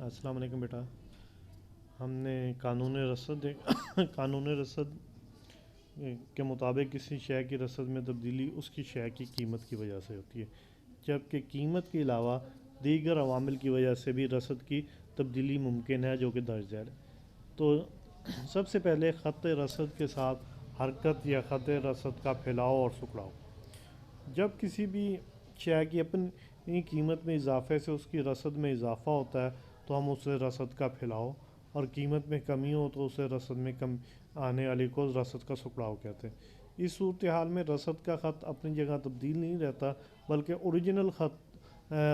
अस्सलाम वालेकुम बेटा। हमने कानून रसद के मुताबिक किसी शय की रसद में तब्दीली उसकी शय की कीमत की वजह से होती है, जबकि कीमत के अलावा दीगर अवामिल की वजह से भी रसद की तब्दीली मुमकिन है, जो कि दर्ज है। तो सबसे पहले ख़त रसद के साथ हरकत या ख़त रसद का फैलाव और सुखड़ाव। जब किसी भी शय की अपनी कीमत में इजाफे से उसकी रसद में इजाफा होता है तो हम उसे रसद का फैलाव, और कीमत में कमी हो तो उसे रसद में कम आने वाली को रसद का सुखड़ाव कहते हैं। इस सूरत हाल में रसद का ख़त अपनी जगह तब्दील नहीं रहता, बल्कि ओरिजिनल ख़त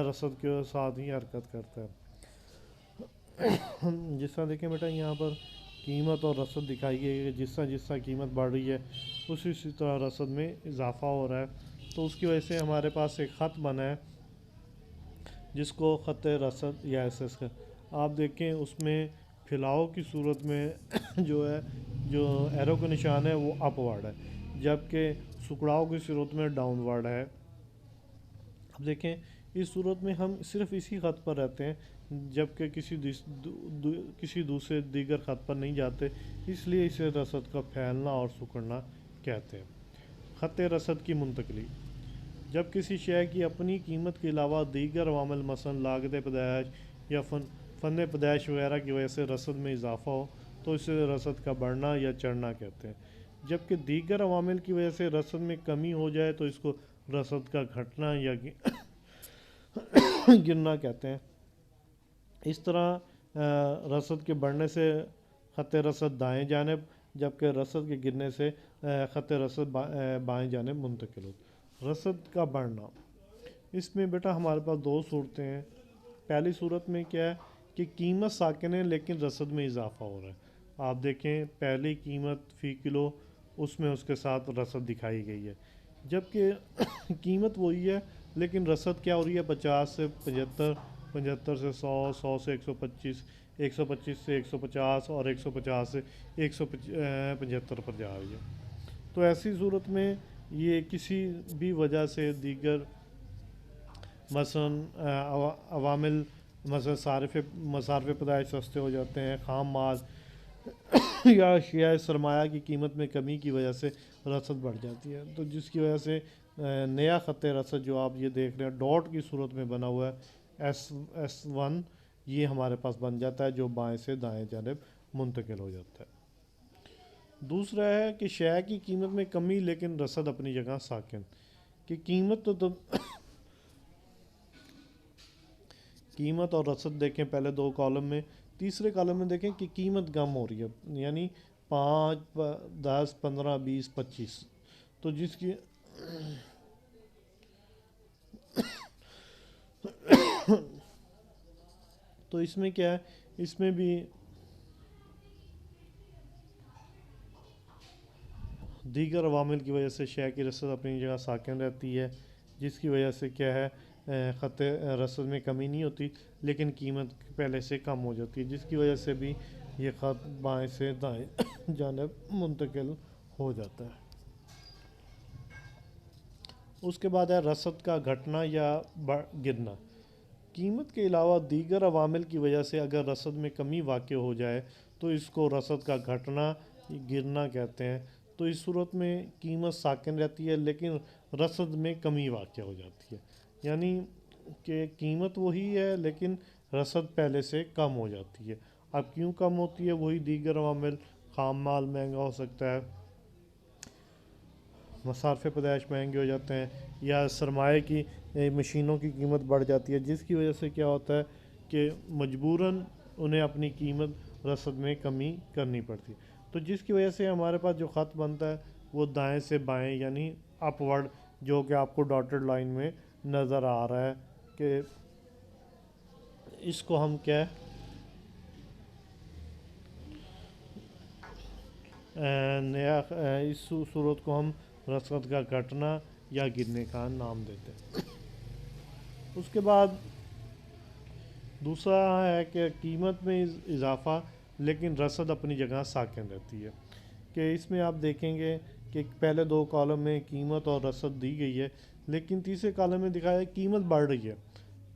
रसद के साथ ही हरकत करता है। जिस तरह देखें बेटा, यहाँ पर कीमत और रसद दिखाई गई है। जिस तरह कीमत बढ़ रही है उसी तरह रसद में इजाफा हो रहा है, तो उसकी वजह से हमारे पास एक ख़त बना है जिसको ख़त रसद या एसएस का आप देखें। उसमें फैलाव की सूरत में जो एरो का निशान है वो अपवर्ड है, जबकि सुकड़ाव की सूरत में डाउनवर्ड है। अब देखें, इस सूरत में हम सिर्फ इसी ख़त पर रहते हैं, जबकि किसी दूसरे दीगर ख़त पर नहीं जाते, इसलिए इसे रसद का फैलना और सिकुड़ना कहते हैं। ख़त रसद की मुंतकली। जब किसी शय की अपनी कीमत के अलावा दीगर अवामिल मसलन लागत पैदाइश या फ़न पैदाइश वगैरह की वजह से रसद में इजाफा हो तो इसे रसद का बढ़ना या चढ़ना कहते हैं, जबकि दीगर अवामिल की वजह से रसद में कमी हो जाए तो इसको रसद का घटना या गिरना कहते हैं। इस तरह रसद के बढ़ने से ख़त रसद दाएं जानिब, जबकि रसद के गिरने से ख़त रसद बाएं जानिब मुंतकिल हो। रसद का बढ़ना, इसमें बेटा हमारे पास दो सूरतें हैं। पहली सूरत में क्या है कि कीमत साकिन है लेकिन रसद में इजाफा हो रहा है। आप देखें, पहली कीमत फ़ी किलो, उसमें उसके साथ रसद दिखाई गई है, जबकि कीमत वही है लेकिन रसद क्या हो रही है, 50 से 75, 75 से 100, 100 से 125, 125 से 150 और 150 से 175 पर जा रही है। तो ऐसी सूरत में ये किसी भी वजह से दीगर मसलन अवामिल मसलन मसारफ़ पैदाइश सस्ते हो जाते हैं, खाम माल या अशिया सरमाया की कीमत में कमी की वजह से रसद बढ़ जाती है, तो जिसकी वजह से नया ख़त रसद जो आप ये देख रहे हैं डॉट की सूरत में बना हुआ है S1, ये हमारे पास बन जाता है, जो बाएं से दाएं जानिब मुंतकिल हो जाता है। दूसरा है कि शय की कीमत में कमी लेकिन रसद अपनी जगह साकिन। कि कीमत और रसद देखें पहले दो कॉलम में, तीसरे कॉलम में देखें कि कीमत कम हो रही है, यानी 5, 10, 15, 20, 25, तो जिसकी तो इसमें क्या है, इसमें भी दीगर अवामिल की वजह से शय की रसद अपनी जगह साकिन रहती है, जिसकी वजह से क्या है, ख़त रसद में कमी नहीं होती लेकिन कीमत पहले से कम हो जाती है, जिसकी वजह से भी ये ख़त बाएं से दाएं जानिब मुंतकिल हो जाता है। उसके बाद है रसद का घटना या गिरना। कीमत के अलावा दीगर अवामिल की वजह से अगर रसद में कमी वाक़ हो जाए तो इसको रसद का घटना गिरना कहते हैं। तो इस सूरत में कीमत साकिन रहती है लेकिन रसद में कमी वाक़ हो जाती है, यानी कि कीमत वही है लेकिन रसद पहले से कम हो जाती है। अब क्यों कम होती है, वही दीगर अवामिल, खाम माल महंगा हो सकता है, मसारफ़ पैदाइश महंगे हो जाते हैं, या सरमाए की मशीनों की कीमत बढ़ जाती है, जिसकी वजह से क्या होता है कि मजबूरन उन्हें अपनी कीमत रसद में कमी करनी पड़ती है। तो जिसकी वजह से हमारे पास जो ख़त बनता है वो दाएं से बाएं यानी अपवर्ड, जो कि आपको डॉटेड लाइन में नज़र आ रहा है कि इसको हम क्या नया इस सूरत को हम रसद का घटना या गिरने का नाम देते हैं। उसके बाद दूसरा है कि कीमत में इजाफा लेकिन रसद अपनी जगह साकिन रहती है। कि इसमें आप देखेंगे कि पहले दो कॉलम में कीमत और रसद दी गई है, लेकिन तीसरे कॉलम में दिखाया है कीमत बढ़ रही है,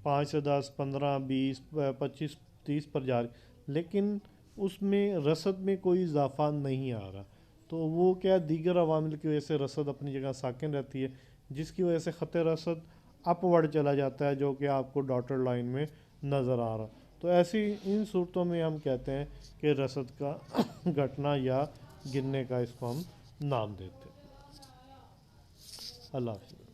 5 से 10, 15, 20, 25 30 پر جا رہی، لیکن اس میں رصد میں کوئی اضافہ نہیں آ رہا، تو وہ کیا دیگر عوامل کی وجہ سے رصد اپنی جگہ ساکن رہتی ہے، جس کی وجہ سے خط رصد اپ ورڈ چلا جاتا ہے، جو کہ آپ کو ڈاٹر لائن میں نظر آ رہا۔ تو ایسی ان صورتوں میں ہم کہتے ہیں کہ رصد کا گھٹنا یا گرنے کا اس کو ہم نام دیتے ہیں۔ اللہ حافظ۔